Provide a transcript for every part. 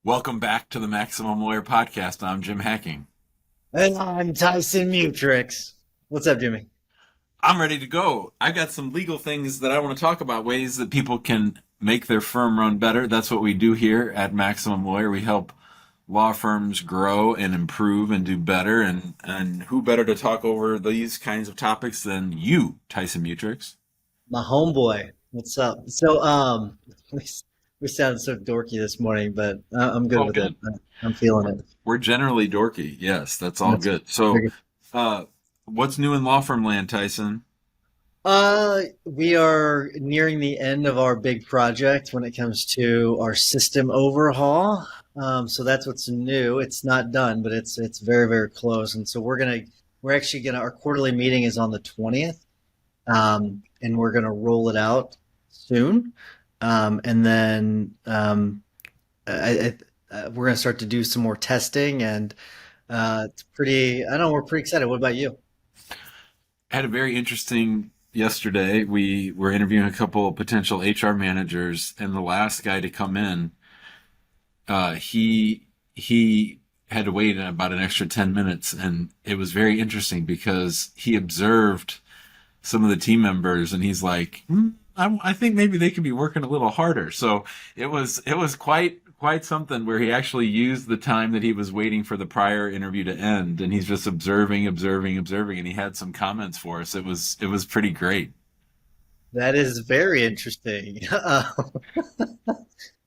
Welcome back to the Maximum Lawyer Podcast. I'm Jim Hacking. And I'm Tyson Mutrix. What's up, Jimmy? I'm ready to go. I've got some legal things that I want to talk about, ways that people can make their firm run better. That's what we do here at Maximum Lawyer. We help law firms grow and improve and do better. And who better to talk over these kinds of topics than you, Tyson Mutrix? My homeboy. What's up? We, we sounded so dorky this morning, but I'm good All with it. good. I'm feeling We're, it. we're generally dorky. Yes, that's all That's good. So, figured. uh, what's new in law firm land, Tyson? We are nearing the end of our big project when it comes to our system overhaul. So that's what's new. It's not done, but it's very, very close. And so we're actually gonna our quarterly meeting is on the 20th. And we're going to roll it out soon. And then we're going to start to do some more testing, and it's pretty. I don't know. We're pretty excited. What about you? Had a very interesting yesterday. We were interviewing a couple potential HR managers, and the last guy to come in, he had to wait about an extra 10 minutes, and it was very interesting because he observed some of the team members, and he's like, I think maybe they could be working a little harder. So it was quite something where he actually used the time that he was waiting for the prior interview to end, and he's just observing, and he had some comments for us. It was pretty great. That is very interesting.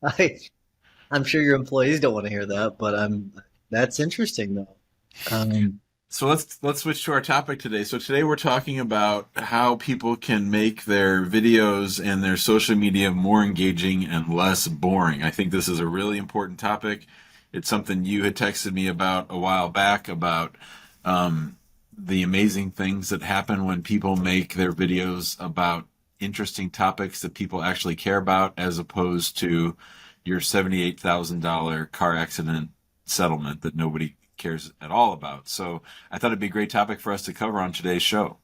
I I'm sure your employees don't want to hear that, but that's interesting though. Um, So let's switch to our topic today. So today we're talking about how people can make their videos and their social media more engaging and less boring. I think this is a really important topic. It's something you had texted me about a while back about the amazing things that happen when people make their videos about interesting topics that people actually care about, as opposed to your $78,000 car accident settlement that nobody cares at all about. So I thought it'd be a great topic for us to cover on today's show.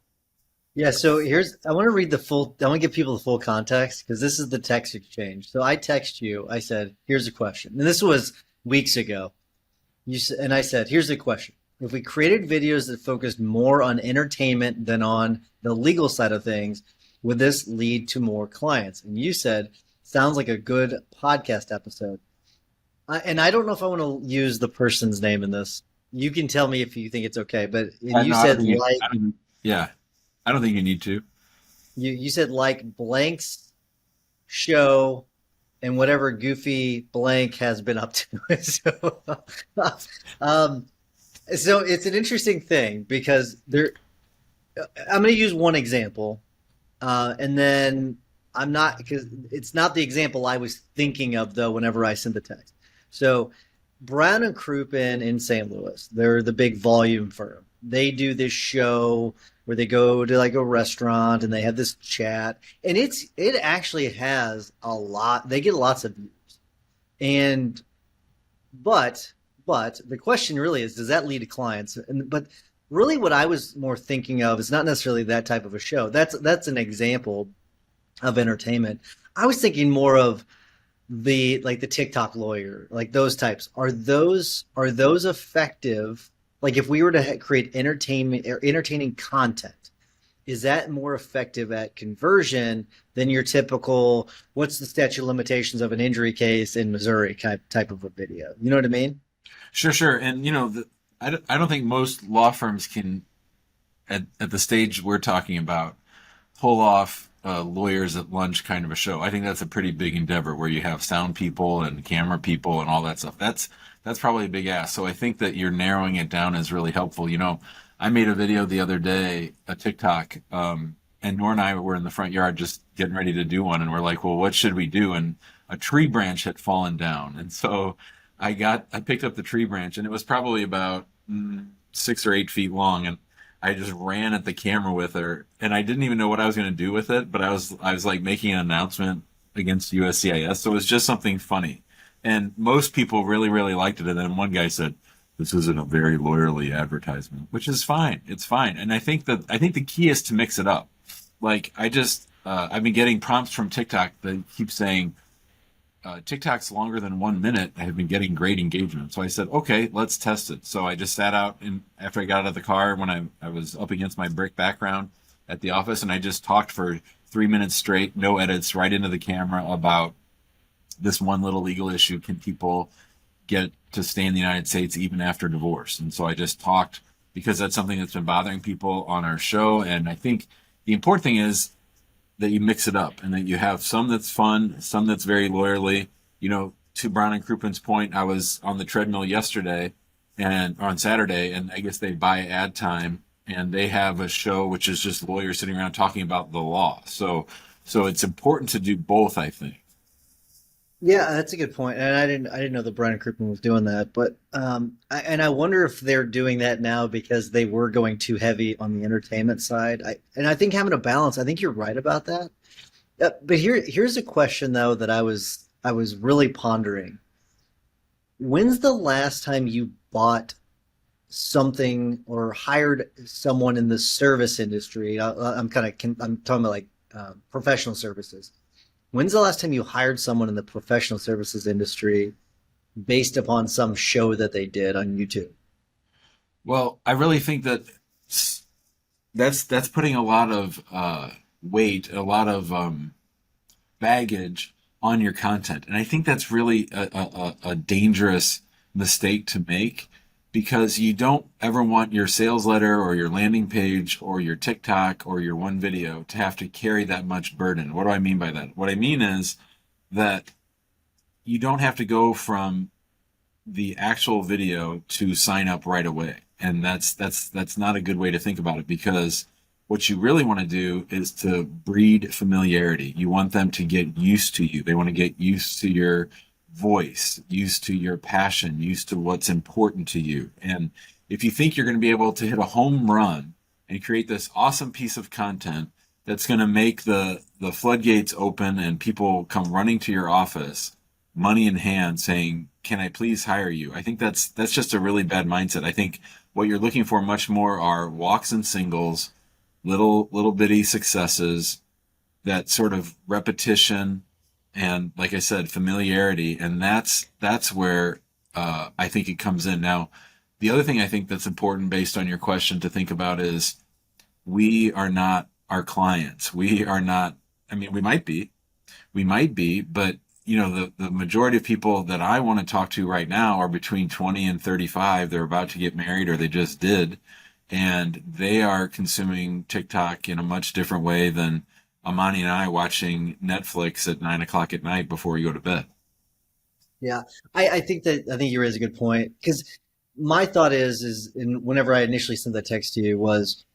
yeah, so I want to read I want to give people the full context because this is the text exchange. So I text you, I said, here's a question. And this was weeks ago. And I said, here's the question. If we created videos that focused more on entertainment than on the legal side of things, would this lead to more clients? And you said, sounds like a good podcast episode. And I don't know if I want to use the person's name in this. You can tell me if you think it's okay, but and you No, I don't said think like yeah, I don't think you need to. you said like blank's show and whatever goofy blank has been up to. um, so it's an interesting thing because I'm going to use one example, and then I'm not because it's not the example I was thinking of though. Whenever I sent the text, so Brown and Crouppen in St. Louis, they're the big volume firm. They do this show where they go to like a restaurant and they have this chat, and it actually has a lot. They get lots of views, and but but the question really is, does that lead to clients? And but really, what I was more thinking of is not necessarily that type of a show. That's an example of entertainment. I was thinking more of the TikTok lawyer, like those types. Are those effective? Like if we were to create entertainment or entertaining content, is that more effective at conversion than your typical what's the statute of limitations of an injury case in Missouri type of a video? You know what I mean? Sure, sure. And I don't think most law firms can, at the stage we're talking about, pull off lawyers at lunch kind of a show. I think that's a pretty big endeavor where you have sound people and camera people and all that stuff. That's probably a big ask. So I think that you're narrowing it down is really helpful. I made a video the other day, a TikTok, and Nora and I were in the front yard just getting ready to do one, and we're like, well, what should we do? And a tree branch had fallen down, and so I picked up the tree branch, and it was probably about 6 or 8 feet long, and I just ran at the camera with her, and I didn't even know what I was going to do with it, but I was like making an announcement against USCIS, so it was just something funny, and most people really really liked it, and then one guy said, "This isn't a very lawyerly advertisement," which is fine. It's fine, and I think the key is to mix it up. Like I've been getting prompts from TikTok that keep saying TikToks longer than 1 minute have been getting great engagement. So I said, okay, let's test it. So I just sat out and after I got out of the car when I was up against my brick background at the office and I just talked for 3 minutes straight, no edits, right into the camera about this one little legal issue. Can people get to stay in the United States even after divorce? And so I just talked because that's something that's been bothering people on our show. And I think the important thing is that you mix it up and that you have some that's fun, some that's very lawyerly. You know, to Brown and Krupin's point, I was on the treadmill yesterday and on Saturday, and I guess they buy ad time and they have a show which is just lawyers sitting around talking about the law. So it's important to do both, I think. Yeah, that's a good point. And I didn't know that Brian Kripman was doing that, but and I wonder if they're doing that now because they were going too heavy on the entertainment side. I think having a balance. I think you're right about that. But here's a question though that I was really pondering. When's the last time you bought something or hired someone in the service industry? I'm talking about like professional services. When's the last time you hired someone in the professional services industry based upon some show that they did on YouTube? Well, I really think that that's putting a lot of weight, a lot of baggage on your content. And I think that's really a dangerous mistake to make because you don't ever want your sales letter or your landing page or your TikTok or your one video to have to carry that much burden. What do I mean by that? What I mean is that you don't have to go from the actual video to sign up right away. And that's not a good way to think about it because what you really want to do is to breed familiarity. You want them to get used to you. They want to get used to your voice, used to your passion, used to what's important to you. And if you think you're going to be able to hit a home run and create this awesome piece of content that's going to make the floodgates open and people come running to your office, money in hand, saying, "Can I please hire you?" I think that's just a really bad mindset. I think what you're looking for much more are walks and singles, little bitty successes, that sort of repetition, and like I said, familiarity, and that's where I think it comes in. Now, the other thing I think that's important based on your question to think about is we are not our clients. We are not. I mean, we might be, but the majority of people that I want to talk to right now are between 20 and 35. They're about to get married or they just did. And they are consuming TikTok in a much different way than Amani and I watching Netflix at 9 o'clock at night before we go to bed. Yeah, I think you raise a good point because my thought is and whenever I initially sent that text to you was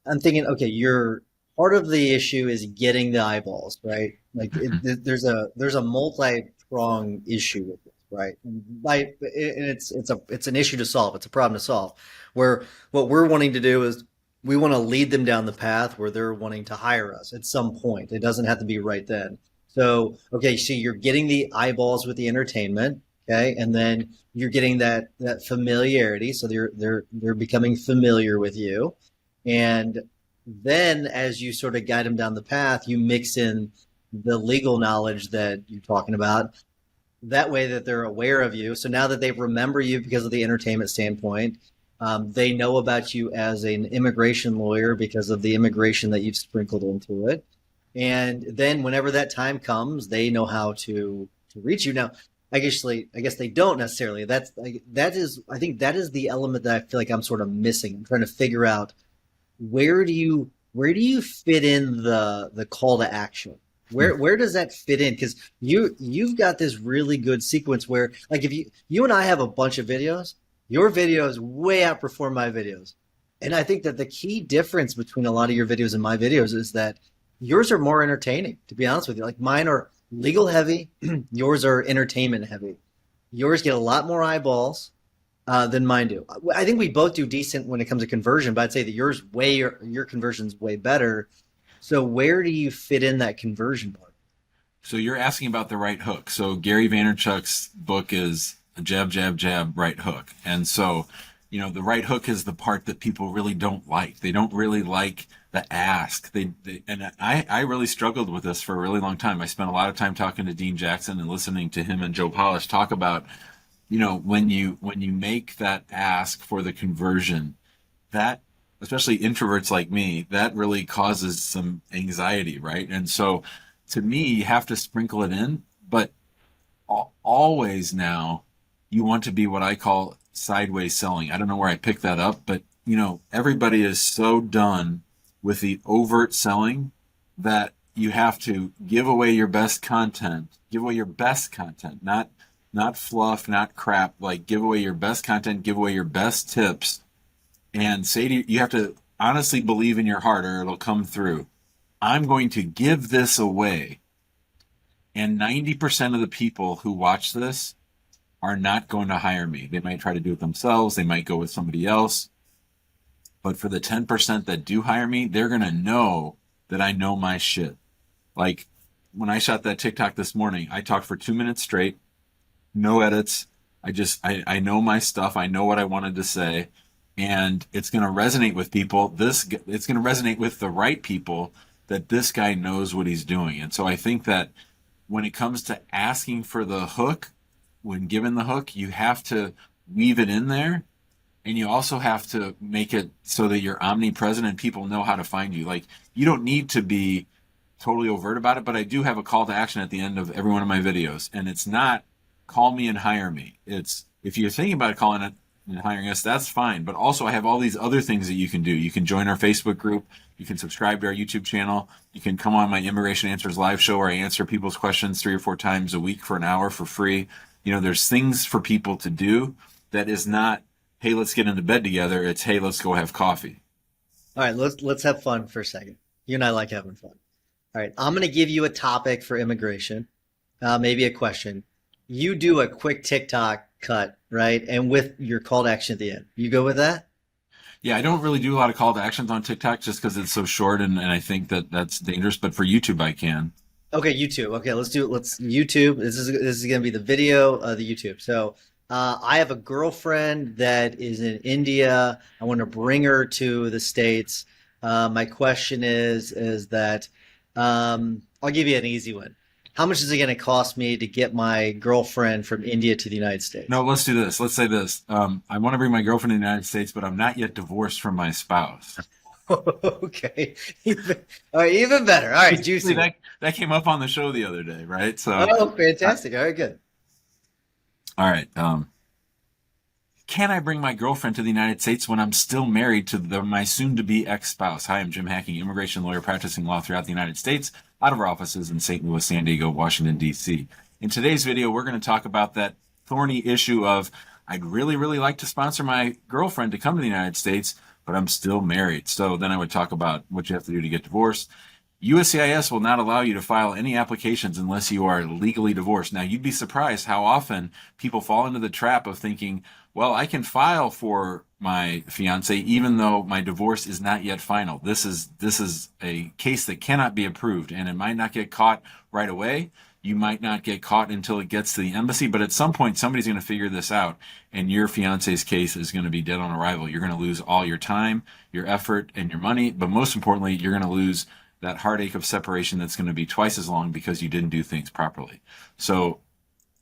I'm thinking, okay, you're part of the issue is getting the eyeballs, right? Like there's a multi-pronged issue with this, right? And it's an issue to solve. It's a problem to solve. Where what we're wanting to do is we want to lead them down the path where they're wanting to hire us at some point. It doesn't have to be right then. So, okay, so you're getting the eyeballs with the entertainment, okay, and then you're getting that familiarity. So they're becoming familiar with you, and then as you sort of guide them down the path, you mix in the legal knowledge that you're talking about. That way that they're aware of you. So now that they remember you because of the entertainment standpoint, they know about you as an immigration lawyer because of the immigration that you've sprinkled into it. And then whenever that time comes, they know how to reach you. Now, I guess they don't necessarily. I think that is the element that I feel like I'm sort of missing. I'm trying to figure out where do you fit in the call to action? Where does that fit in? Because you've got this really good sequence where like if you and I have a bunch of videos, your videos way outperform my videos. And I think that the key difference between a lot of your videos and my videos is that yours are more entertaining, to be honest with you. Like mine are legal heavy, yours are entertainment heavy. Yours get a lot more eyeballs than mine do. I think we both do decent when it comes to conversion, but I'd say that your conversion's way better. So where do you fit in that conversion part? So you're asking about the right hook. So Gary Vaynerchuk's book is a jab, jab, jab, right hook. And so The right hook is the part that people really don't like. They don't really like the ask. And I really struggled with this for a really long time. I spent a lot of time talking to Dean Jackson and listening to him and Joe Polish talk about, when you make that ask for the conversion, that, especially introverts like me, that really causes some anxiety, right? And so to me, you have to sprinkle it in, but always now you want to be what I call sideways selling. I don't know where I picked that up, but everybody is so done with the overt selling that you have to give away your best content, give away your best content, not fluff, not crap, like give away your best content, give away your best tips, and say you have to honestly believe in your heart or it'll come through. I'm going to give this away. And 90% of the people who watch this are not going to hire me. They might try to do it themselves. They might go with somebody else. But for the 10% that do hire me, they're going to know that I know my shit. Like when I shot that TikTok this morning, I talked for 2 minutes straight, no edits. I know my stuff. I know what I wanted to say. And it's going to resonate with people. It's going to resonate with the right people, that this guy knows what he's doing. And so I think that when it comes to asking for the hook, when given the hook, you have to weave it in there. And you also have to make it so that you're omnipresent and people know how to find you. Like, you don't need to be totally overt about it, but I do have a call to action at the end of every one of my videos. And it's not call me and hire me. It's, if you're thinking about calling it and hiring us, that's fine. But also I have all these other things that you can do. You can join our Facebook group. You can subscribe to our YouTube channel. You can come on my Immigration Answers live show where I answer people's questions 3 or 4 times a week for an hour for free. There's things for people to do that is not, hey, let's get into bed together. It's, hey, let's go have coffee. All right, let's have fun for a second. You and I like having fun. All right, I'm going to give you a topic for immigration, maybe a question. You do a quick TikTok cut, right? And with your call to action at the end. You go with that? Yeah, I don't really do a lot of call to actions on TikTok just because it's so short, and I think that that's dangerous. But for YouTube, I can. Okay, YouTube. Okay, let's do it. Let's YouTube. This is going to be the video of the YouTube. So I have a girlfriend that is in India. I want to bring her to the States. My question is that I'll give you an easy one. How much is it going to cost me to get my girlfriend from India to the United States? No, let's do this. Let's say this. I want to bring my girlfriend to the United States, but I'm not yet divorced from my spouse. Okay. All right, even better. All right, juicy. That came up on the show the other day, right? So, oh, fantastic. All right, good. All right. Can I bring my girlfriend to the United States when I'm still married to my soon-to-be ex-spouse? Hi, I'm Jim Hacking, immigration lawyer practicing law throughout the United States, out of our offices in St. Louis, San Diego, Washington, D.C. In today's video, we're going to talk about that thorny issue of, I'd really, really like to sponsor my girlfriend to come to the United States, but I'm still married. So then I would talk about what you have to do to get divorced. USCIS will not allow you to file any applications unless you are legally divorced. Now, you'd be surprised how often people fall into the trap of thinking, well, I can file for my fiance even though my divorce is not yet final. This is a case that cannot be approved, and it might not get caught right away. You might not get caught until it gets to the embassy, but at some point somebody's going to figure this out, and your fiance's case is going to be dead on arrival. You're going to lose all your time, your effort, and your money, but most importantly, you're going to lose that heartache of separation that's going to be twice as long because you didn't do things properly. So,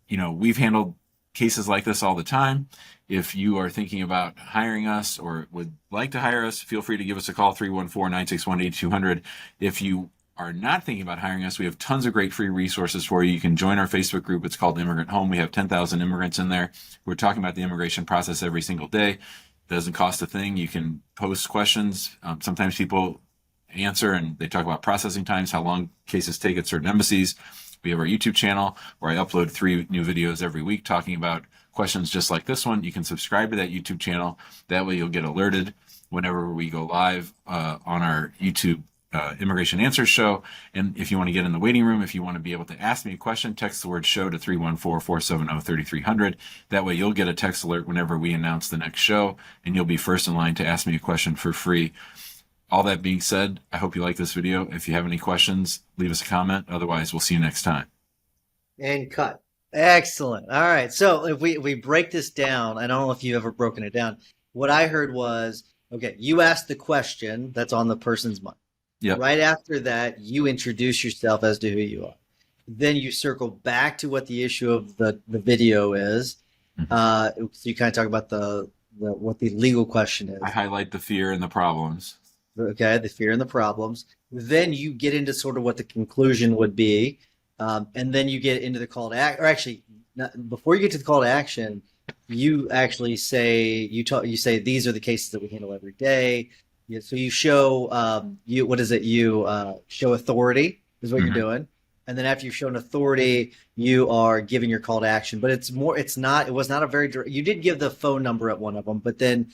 we've handled cases like this all the time. If you are thinking about hiring us or would like to hire us, feel free to give us a call, 314-961-8200. If you are not thinking about hiring us, we have tons of great free resources for you. You can join our Facebook group. It's called Immigrant Home. We have 10,000 immigrants in there. We're talking about the immigration process every single day. It doesn't cost a thing. You can post questions. Sometimes people answer and they talk about processing times, how long cases take at certain embassies. We have our YouTube channel where I upload 3 new videos every week talking about questions just like this one. You can subscribe to that YouTube channel. That way you'll get alerted whenever we go live on our YouTube Immigration Answers show. And if you want to get in the waiting room, if you want to be able to ask me a question, text the word show to 314-470-3300. That way you'll get a text alert whenever we announce the next show, and you'll be first in line to ask me a question for free. All that being said, I hope you like this video. If you have any questions, leave us a comment. Otherwise, we'll see you next time. And cut. Excellent. All right. So if we break this down, I don't know if you've ever broken it down. what I heard was, okay, you asked the question that's on the person's mind. Yep. Right after that, you introduce yourself as to who you are. Then you circle back to what the issue of the video is. Mhm. So you kind of talk about the what the legal question I is. highlight the fear and the problems. Okay, the fear and the problems. Then you get into sort of what the conclusion would be, and then you get into the call to act. Or actually, not, before you get to the call to action, you actually say you say these are the cases that we handle every day. Yeah, so you show you what is it? You show authority is what you're Mhm. doing, and then after you've shown authority, you are giving your call to action. But it's more. It's not. It was not a very. You did give the phone number at one of them, but then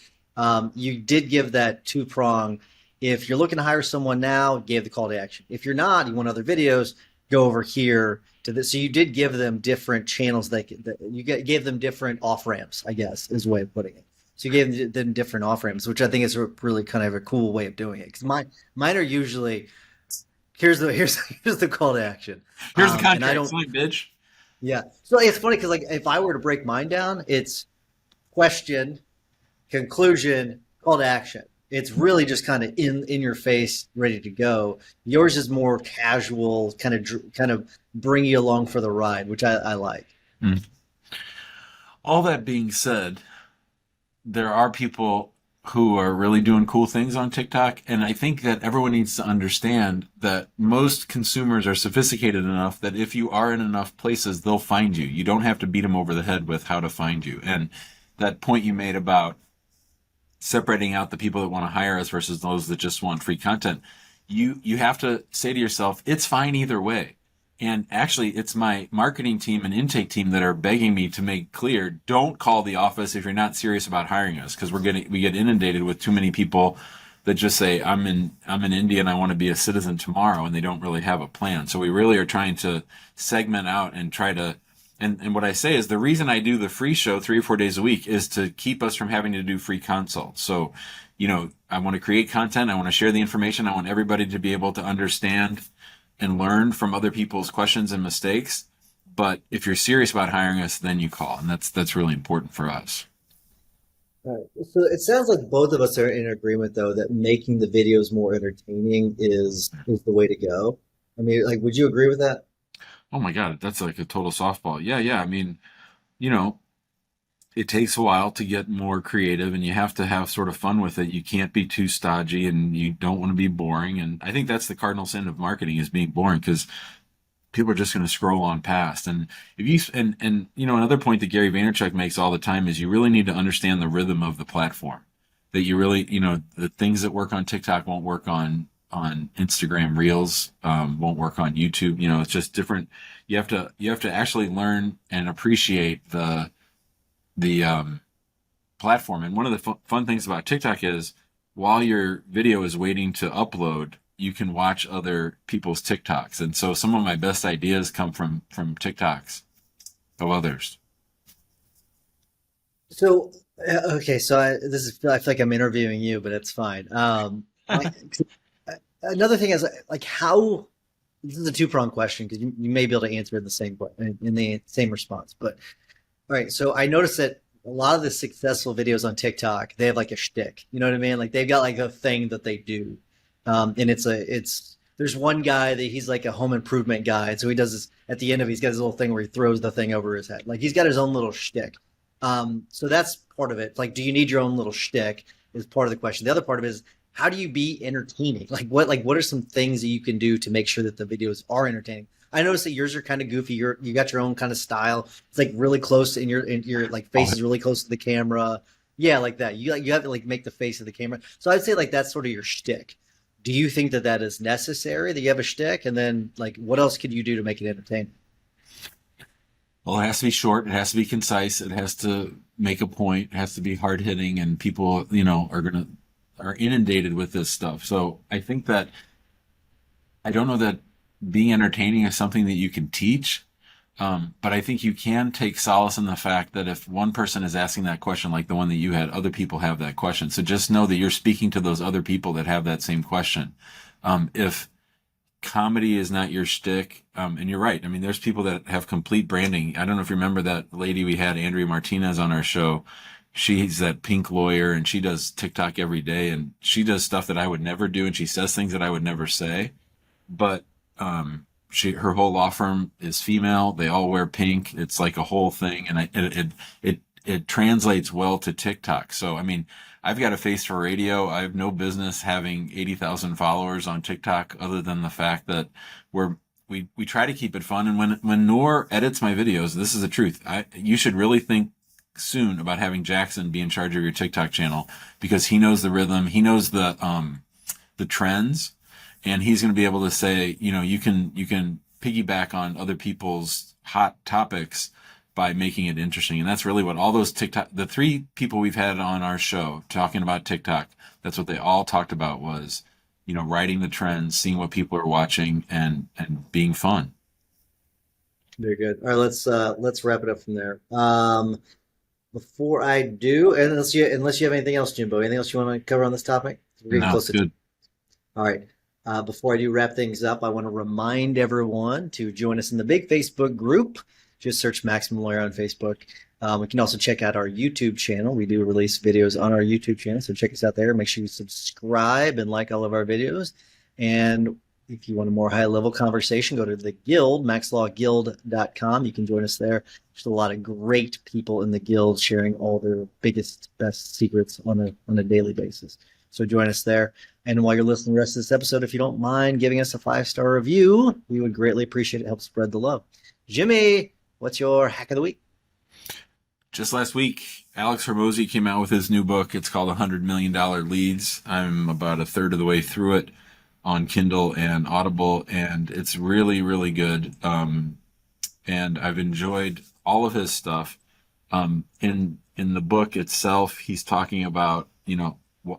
you did give that two prong. If you're looking to hire someone now, gave the call to action. If you're not, you want other videos, go over here to this. So you did give them different channels that you gave them different off ramps, I guess is the way of putting it. So you gave them different off ramps, which I think is a really kind of a cool way of doing it. Because mine are usually here's the call to action, Here's the and I contract. don't. Sign, bitch. Yeah, so it's funny because like if I were to break mine down, it's question, conclusion, call to action. It's really just kind of in your face, ready to go. Yours is more casual, kind of bring you along for the ride, which I like. Mm. All that being said, there are people who are really doing cool things on TikTok. And I think that everyone needs to understand that most consumers are sophisticated enough that if you are in enough places, they'll find you. You don't have to beat them over the head with how to find you. And that point you made about separating out the people that want to hire us versus those that just want free content, you have to say to yourself, it's fine either way. And actually, it's my marketing team and intake team that are begging me to make clear: don't call the office if you're not serious about hiring us, because we get inundated with too many people that just say, I'm in India and I want to be a citizen tomorrow, and they don't really have a plan. So we really are trying to segment out and try to. And what I say is the reason I do the free show 3 or 4 days a week is to keep us from having to do free consults. So, I want to create content. I want to share the information. I want everybody to be able to understand and learn from other people's questions and mistakes. But if you're serious about hiring us, then you call, and that's really important for us. All right. So it sounds like both of us are in agreement, though, that making the videos more entertaining is the way to go. I mean, like, would you agree with that? Oh my God, that's like a total softball. Yeah, yeah. I mean, you know, it takes a while to get more creative, and you have to have sort of fun with it. You can't be too stodgy, and you don't want to be boring. And I think that's the cardinal sin of marketing, is being boring, because people are just going to scroll on past. And if you and another point that Gary Vaynerchuk makes all the time is you really need to understand the rhythm of the platform. That you really, the things that work on TikTok won't work on Instagram Reels, won't work on YouTube. It's just different. You have to actually learn and appreciate the platform. And one of the fun things about TikTok is, while your video is waiting to upload, you can watch other people's TikToks. And so some of my best ideas come from TikToks of others. So, okay, so I feel like I'm interviewing you, but it's fine. Another thing is like how this is a two-pronged question because you may be able to answer it in the in the same response. But all right, so I noticed that a lot of the successful videos on TikTok, they have like a shtick. You know what I mean? Like they've got like a thing that they do, and it's there's one guy that he's like a home improvement guy, and so he does this at the end of he's got his little thing where he throws the thing over his head. Like he's got his own little shtick. So that's part of it. Like, do you need your own little shtick? Is part of the question. The other part of it is how do you be entertaining? Like what are some things that you can do to make sure that the videos are entertaining? I noticed that yours are kind of goofy. You got your own kind of style. It's like really close, and your like face Oh, is really close to the camera. Yeah, like that. You have to like make the face of the camera. So I'd say like that's sort of your shtick. Do you think that that is necessary that you have a shtick? And then like what else could you do to make it entertaining? well, it has to be short. It has to be concise. It has to make a point. It has to be hard hitting, and people, are inundated with this stuff. So I think that I don't know that being entertaining is something that you can teach. But I think you can take solace in the fact that if one person is asking that question, like the one that you had, other people have that question. So just know that you're speaking to those other people that have that same question. If comedy is not your shtick, and you're right. I mean, there's people that have complete branding. I don't know if you remember that lady we had, Andrea Martinez, on our show. she's that pink lawyer, and she does TikTok every day, and she does stuff that I would never do, and she says things that I would never say. But her whole law firm is female. They all wear pink. It's like a whole thing, and it translates well to TikTok. So I mean, I've got a face for radio. I have no business having 80,000 followers on TikTok, other than the fact that we try to keep it fun. And when Noor edits my videos, this is the truth. You should really think soon about having Jackson be in charge of your TikTok channel, because he knows the rhythm, he knows the trends, and he's going to be able to say, you can piggyback on other people's hot topics by making it interesting. And that's really what all those the three people we've had on our show talking about TikTok, that's what they all talked about was, writing the trends, seeing what people are watching, and being fun. Very good. All right, let's wrap it up from there. Before I do, and unless you have anything else, Jimbo, anything else you want to cover on this topic? We're getting No, close it's to. good. All right. Before I do wrap things up, I want to remind everyone to join us in the big Facebook group. Just search Maximum Lawyer on Facebook. We can also check out our YouTube channel. We do release videos on our YouTube channel, so check us out there. Make sure you subscribe and like all of our videos. And if you want a more high-level conversation, go to the Guild, maxlawguild.com. You can join us there. There's a lot of great people in the Guild sharing all their biggest, best secrets on a daily basis. So join us there. And while you're listening to the rest of this episode, if you don't mind giving us a 5-star review, we would greatly appreciate it. Help spread the love. Jimmy, what's your hack of the week? Just last week, Alex Hormozy came out with his new book. It's called $100 Million Leads. I'm about a third of the way through it on Kindle and Audible, and it's really, really good. And I've enjoyed all of his stuff. In the book itself, he's talking about,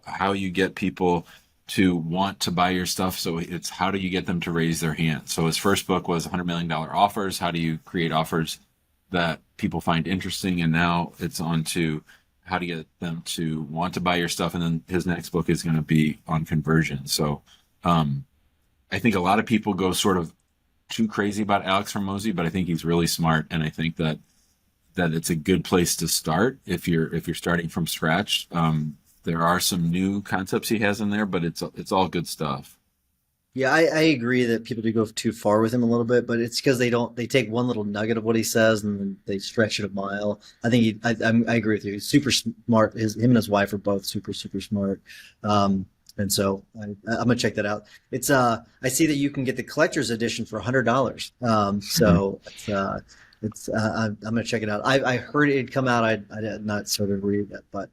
how you get people to want to buy your stuff. So it's how do you get them to raise their hand? So his first book was $100 million offers. How do you create offers that people find interesting? And now it's on to how to get them to want to buy your stuff. And then his next book is going to be on conversion. So I think a lot of people go sort of too crazy about Alex Hormozy, but I think he's really smart. And I think that it's a good place to start if you're starting from scratch. There are some new concepts he has in there, but it's all good stuff. Yeah, I agree that people do go too far with him a little bit, but it's because they take one little nugget of what he says and then they stretch it a mile. I think I agree with you. He's super smart. Him and his wife are both super, super smart. And so I'm gonna check that out. It's I see that you can get the collector's edition for $100. So I'm gonna check it out. I heard it had come out. I had not started reading it, but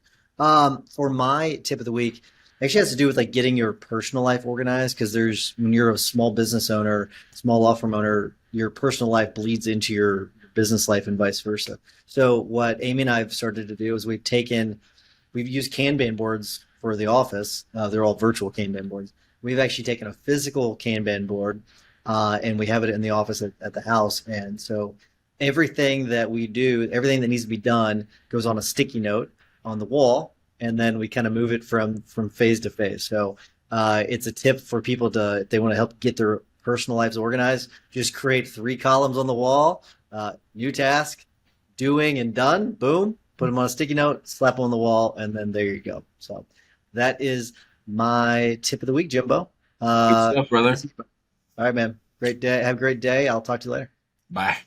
for my tip of the week, it actually has to do with like getting your personal life organized, because when you're a small business owner, small law firm owner, your personal life bleeds into your business life and vice versa. So what Amy and I have started to do is we've used Kanban boards for the office. They're all virtual Kanban boards. We've actually taken a physical Kanban board and we have it in the office at the house. And so everything that we do, everything that needs to be done goes on a sticky note on the wall, and then we kind of move it from phase to phase. So it's a tip for people if they want to help get their personal lives organized, just create 3 columns on the wall, new task, doing and done, boom, put them on a sticky note, slap them on the wall, and then there you go. So that is my tip of the week, Jimbo. Good stuff, brother. All right, man. Great day. Have a great day. I'll talk to you later. Bye.